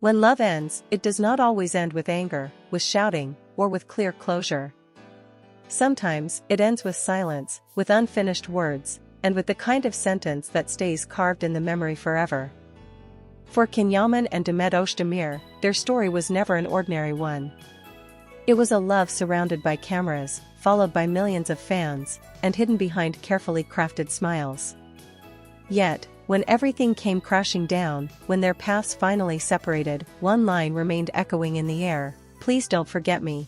When love ends, it does not always end with anger, with shouting, or with clear closure. Sometimes, it ends with silence, with unfinished words, and with the kind of sentence that stays carved in the memory forever. For Can Yaman and Demet Özdemir, their story was never an ordinary one. It was a love surrounded by cameras, followed by millions of fans, and hidden behind carefully crafted smiles. Yet, when everything came crashing down, when their paths finally separated, one line remained echoing in the air: "Please don't forget me."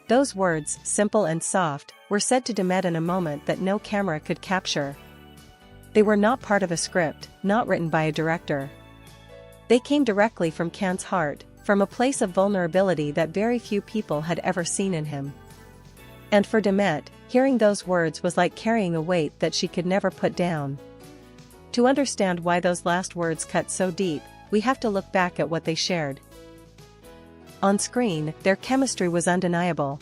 Those words, simple and soft, were said to Demet in a moment that no camera could capture. They were not part of a script, not written by a director. They came directly from Can's heart, from a place of vulnerability that very few people had ever seen in him. And for Demet, hearing those words was like carrying a weight that she could never put down. To understand why those last words cut so deep, we have to look back at what they shared. On screen, their chemistry was undeniable.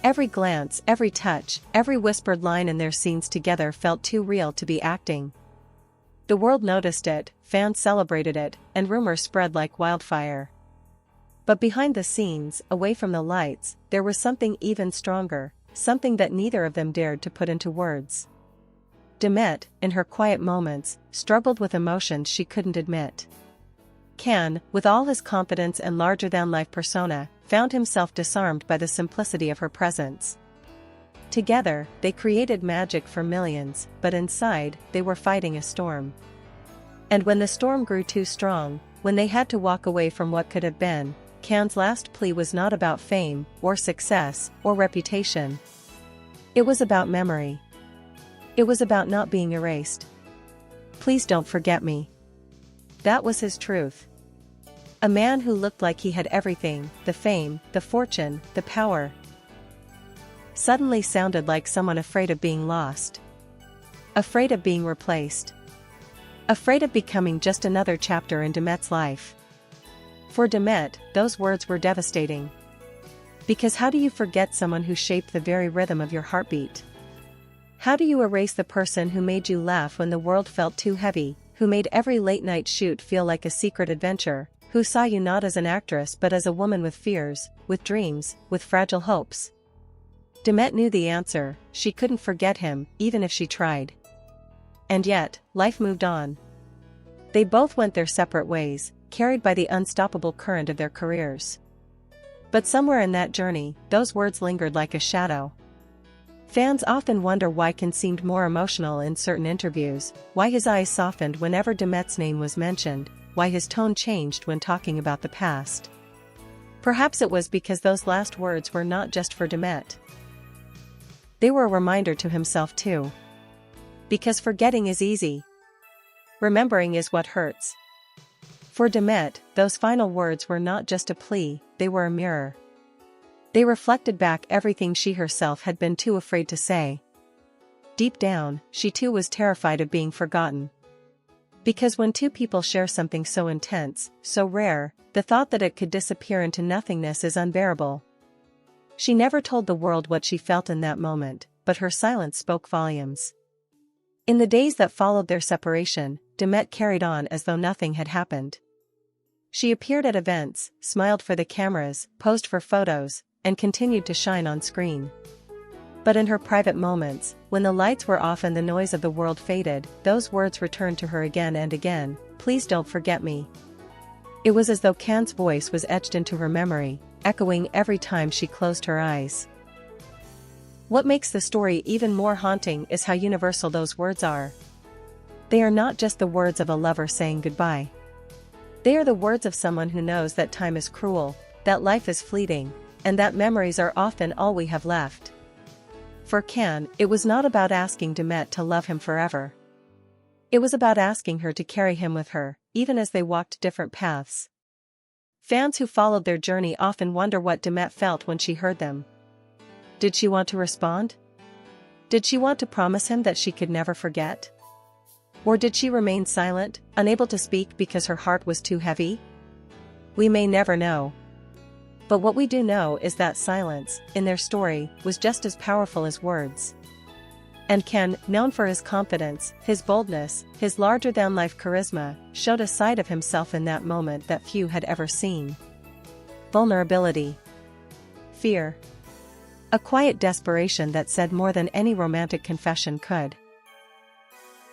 Every glance, every touch, every whispered line in their scenes together felt too real to be acting. The world noticed it, fans celebrated it, and rumors spread like wildfire. But behind the scenes, away from the lights, there was something even stronger, something that neither of them dared to put into words. Demet, in her quiet moments, struggled with emotions she couldn't admit. Can, with all his confidence and larger-than-life persona, found himself disarmed by the simplicity of her presence. Together, they created magic for millions, but inside, they were fighting a storm. And when the storm grew too strong, when they had to walk away from what could have been, Can's last plea was not about fame, or success, or reputation. It was about memory. It was about not being erased. "Please don't forget me." That was his truth. A man who looked like he had everything, the fame, the fortune, the power, suddenly sounded like someone afraid of being lost. Afraid of being replaced. Afraid of becoming just another chapter in Demet's life. For Demet, those words were devastating. Because how do you forget someone who shaped the very rhythm of your heartbeat? How do you erase the person who made you laugh when the world felt too heavy, who made every late-night shoot feel like a secret adventure, who saw you not as an actress but as a woman with fears, with dreams, with fragile hopes? Demet knew the answer: she couldn't forget him, even if she tried. And yet, life moved on. They both went their separate ways, carried by the unstoppable current of their careers. But somewhere in that journey, those words lingered like a shadow. Fans often wonder why Can seemed more emotional in certain interviews, why his eyes softened whenever Demet's name was mentioned, why his tone changed when talking about the past. Perhaps it was because those last words were not just for Demet. They were a reminder to himself too. Because forgetting is easy. Remembering is what hurts. For Demet, those final words were not just a plea, they were a mirror. They reflected back everything she herself had been too afraid to say. Deep down, she too was terrified of being forgotten. Because when two people share something so intense, so rare, the thought that it could disappear into nothingness is unbearable. She never told the world what she felt in that moment, but her silence spoke volumes. In the days that followed their separation, Demet carried on as though nothing had happened. She appeared at events, smiled for the cameras, posed for photos, and continued to shine on screen. But in her private moments, when the lights were off and the noise of the world faded, those words returned to her again and again: "Please don't forget me." It was as though Can's voice was etched into her memory, echoing every time she closed her eyes. What makes the story even more haunting is how universal those words are. They are not just the words of a lover saying goodbye. They are the words of someone who knows that time is cruel, that life is fleeting, and that memories are often all we have left. For Can, it was not about asking Demet to love him forever. It was about asking her to carry him with her, even as they walked different paths. Fans who followed their journey often wonder what Demet felt when she heard them. Did she want to respond? Did she want to promise him that she could never forget? Or did she remain silent, unable to speak because her heart was too heavy? We may never know. But what we do know is that silence, in their story, was just as powerful as words. And Can, known for his confidence, his boldness, his larger-than-life charisma, showed a side of himself in that moment that few had ever seen. Vulnerability. Fear. A quiet desperation that said more than any romantic confession could.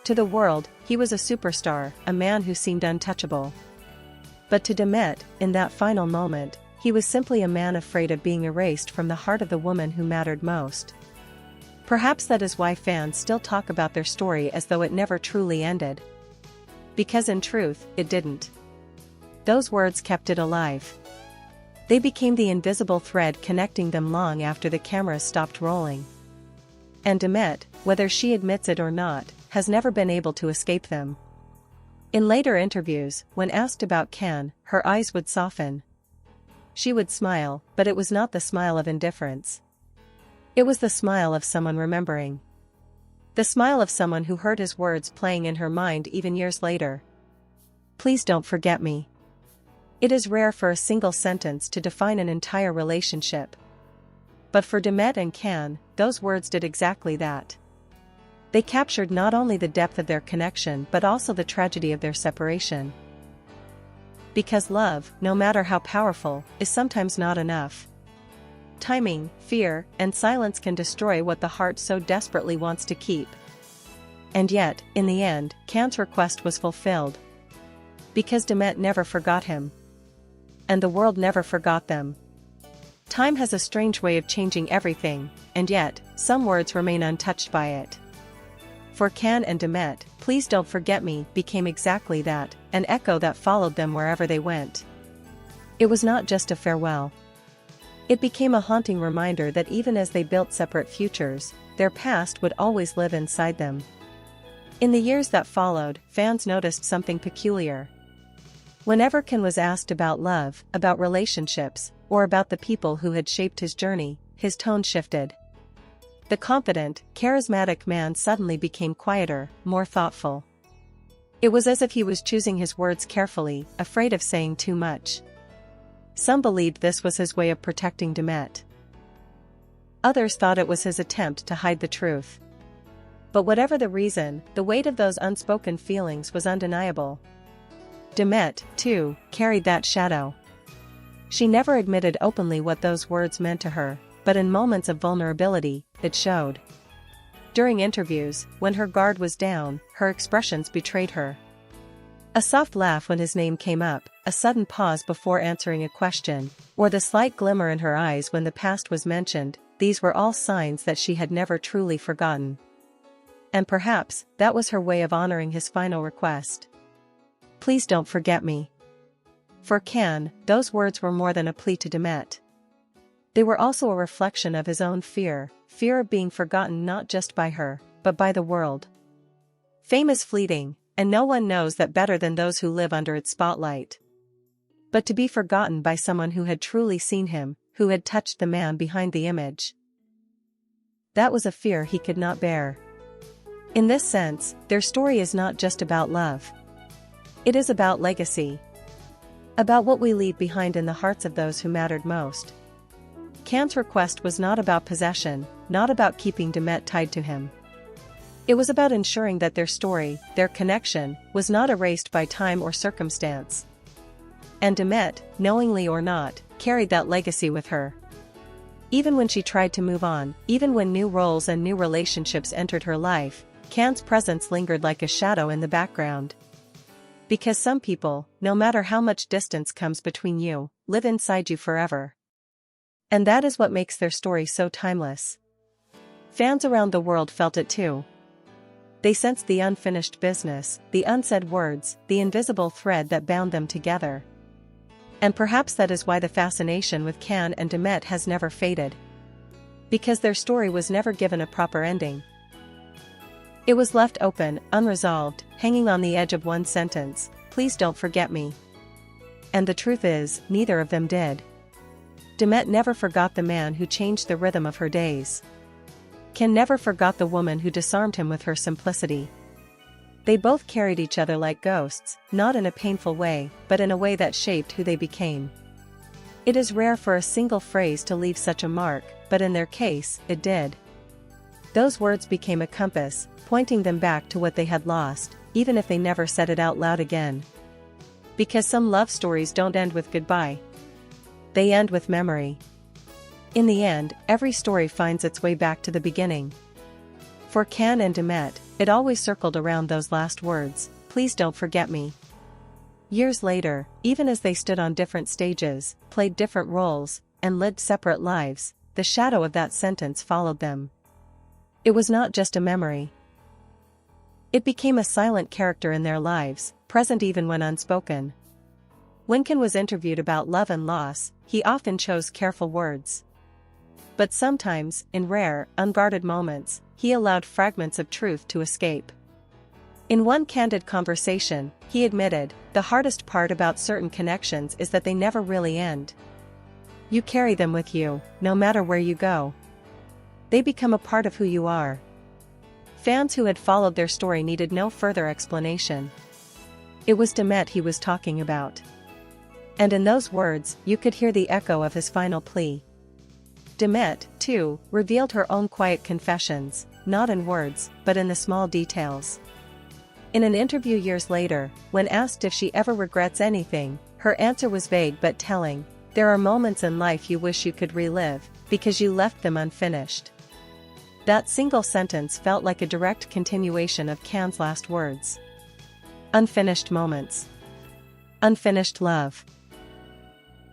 To the world, he was a superstar, a man who seemed untouchable. But to Demet, in that final moment, he was simply a man afraid of being erased from the heart of the woman who mattered most. Perhaps that is why fans still talk about their story as though it never truly ended. Because in truth, it didn't. Those words kept it alive. They became the invisible thread connecting them long after the cameras stopped rolling. And Demet, whether she admits it or not, has never been able to escape them. In later interviews, when asked about Can, her eyes would soften. She would smile, but it was not the smile of indifference. It was the smile of someone remembering. The smile of someone who heard his words playing in her mind even years later. Please don't forget me. It is rare for a single sentence to define an entire relationship. But for Demet and Can, those words did exactly that. They captured not only the depth of their connection but also the tragedy of their separation. Because love, no matter how powerful, is sometimes not enough. Timing, fear, and silence can destroy what the heart so desperately wants to keep. And yet, in the end, Can's request was fulfilled. Because Demet never forgot him. And the world never forgot them. Time has a strange way of changing everything, and yet, some words remain untouched by it. For Can and Demet, please don't forget me became exactly that, an echo that followed them wherever they went. It was not just a farewell. It became a haunting reminder that even as they built separate futures, their past would always live inside them. In the years that followed, fans noticed something peculiar. Whenever Can was asked about love, about relationships, or about the people who had shaped his journey, his tone shifted. The confident, charismatic man suddenly became quieter, more thoughtful. It was as if he was choosing his words carefully, afraid of saying too much. Some believed this was his way of protecting Demet. Others thought it was his attempt to hide the truth. But whatever the reason, the weight of those unspoken feelings was undeniable. Demet, too, carried that shadow. She never admitted openly what those words meant to her, but in moments of vulnerability, it showed. During interviews, when her guard was down, her expressions betrayed her. A soft laugh when his name came up, a sudden pause before answering a question, or the slight glimmer in her eyes when the past was mentioned, these were all signs that she had never truly forgotten. And perhaps, that was her way of honoring his final request. Please don't forget me. For Can, those words were more than a plea to Demet. They were also a reflection of his own fear of being forgotten not just by her, but by the world. Fame is fleeting, and no one knows that better than those who live under its spotlight. But to be forgotten by someone who had truly seen him, who had touched the man behind the image. That was a fear he could not bear. In this sense, their story is not just about love. It is about legacy. About what we leave behind in the hearts of those who mattered most. Can's request was not about possession, not about keeping Demet tied to him. It was about ensuring that their story, their connection, was not erased by time or circumstance. And Demet, knowingly or not, carried that legacy with her. Even when she tried to move on, even when new roles and new relationships entered her life, Can's presence lingered like a shadow in the background. Because some people, no matter how much distance comes between you, live inside you forever. And that is what makes their story so timeless. Fans around the world felt it too. They sensed the unfinished business, the unsaid words, the invisible thread that bound them together. And perhaps that is why the fascination with Can and Demet has never faded. Because their story was never given a proper ending. It was left open, unresolved, hanging on the edge of one sentence, "Please don't forget me." And the truth is, neither of them did. Demet never forgot the man who changed the rhythm of her days. Can never forgot the woman who disarmed him with her simplicity. They both carried each other like ghosts, not in a painful way, but in a way that shaped who they became. It is rare for a single phrase to leave such a mark, but in their case, it did. Those words became a compass, pointing them back to what they had lost, even if they never said it out loud again. Because some love stories don't end with goodbye. They end with memory. In the end, every story finds its way back to the beginning. For Can and Demet, it always circled around those last words, "Please don't forget me." Years later, even as they stood on different stages, played different roles, and lived separate lives, the shadow of that sentence followed them. It was not just a memory. It became a silent character in their lives, present even when unspoken. When Can was interviewed about love and loss, he often chose careful words. But sometimes, in rare, unguarded moments, he allowed fragments of truth to escape. In one candid conversation, he admitted, "The hardest part about certain connections is that they never really end. You carry them with you, no matter where you go. They become a part of who you are." Fans who had followed their story needed no further explanation. It was Demet he was talking about. And in those words, you could hear the echo of his final plea. Demet, too, revealed her own quiet confessions, not in words, but in the small details. In an interview years later, when asked if she ever regrets anything, her answer was vague but telling: "There are moments in life you wish you could relive, because you left them unfinished." That single sentence felt like a direct continuation of Can's last words. Unfinished moments. Unfinished love.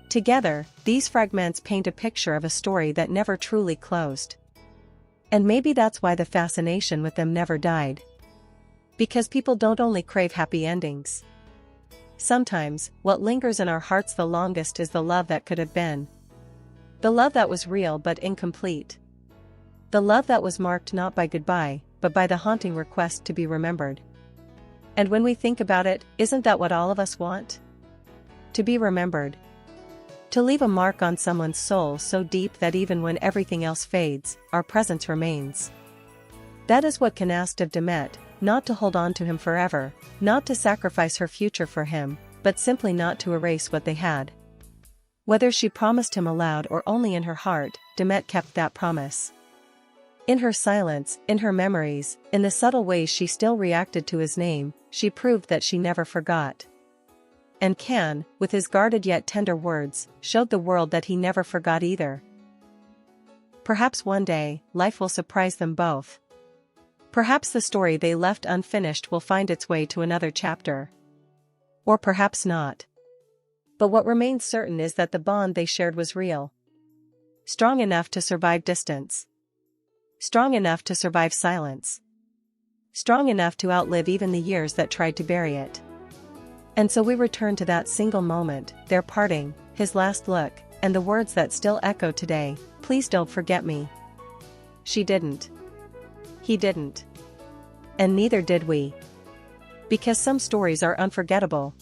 Together, these fragments paint a picture of a story that never truly closed. And maybe that's why the fascination with them never died. Because people don't only crave happy endings. Sometimes, what lingers in our hearts the longest is the love that could have been. The love that was real but incomplete. The love that was marked not by goodbye, but by the haunting request to be remembered. And when we think about it, isn't that what all of us want? To be remembered. To leave a mark on someone's soul so deep that even when everything else fades, our presence remains. That is what Can asked of Demet, not to hold on to him forever, not to sacrifice her future for him, but simply not to erase what they had. Whether she promised him aloud or only in her heart, Demet kept that promise. In her silence, in her memories, in the subtle ways she still reacted to his name, she proved that she never forgot. And Can, with his guarded yet tender words, showed the world that he never forgot either. Perhaps one day, life will surprise them both. Perhaps the story they left unfinished will find its way to another chapter. Or perhaps not. But what remains certain is that the bond they shared was real. Strong enough to survive distance. Strong enough to survive silence. Strong enough to outlive even the years that tried to bury it. And so we return to that single moment, their parting, his last look, and the words that still echo today: "Please don't forget me." She didn't. He didn't. And neither did we. Because some stories are unforgettable.